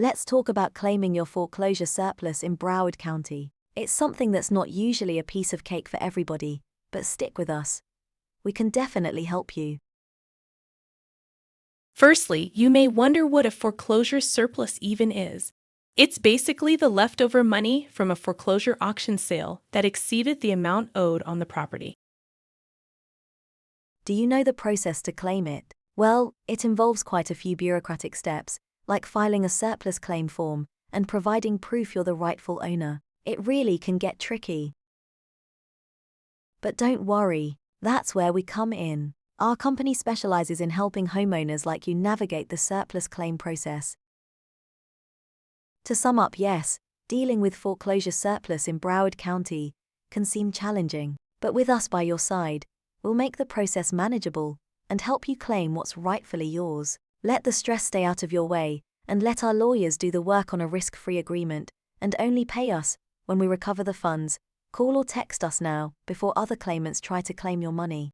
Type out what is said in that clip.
Let's talk about claiming your foreclosure surplus in Broward County. It's something that's not usually a piece of cake for everybody, but stick with us. We can definitely help you. Firstly, you may wonder what a foreclosure surplus even is. It's basically the leftover money from a foreclosure auction sale that exceeded the amount owed on the property. Do you know the process to claim it? Well, it involves quite a few bureaucratic steps, like filing a surplus claim form and providing proof you're the rightful owner. It really can get tricky. But don't worry, that's where we come in. Our company specializes in helping homeowners like you navigate the surplus claim process. To sum up, yes, dealing with foreclosure surplus in Broward County can seem challenging, but with us by your side, we'll make the process manageable and help you claim what's rightfully yours. Let the stress stay out of your way, and let our lawyers do the work on a risk-free agreement, and only pay us when we recover the funds. Call or text us now before other claimants try to claim your money.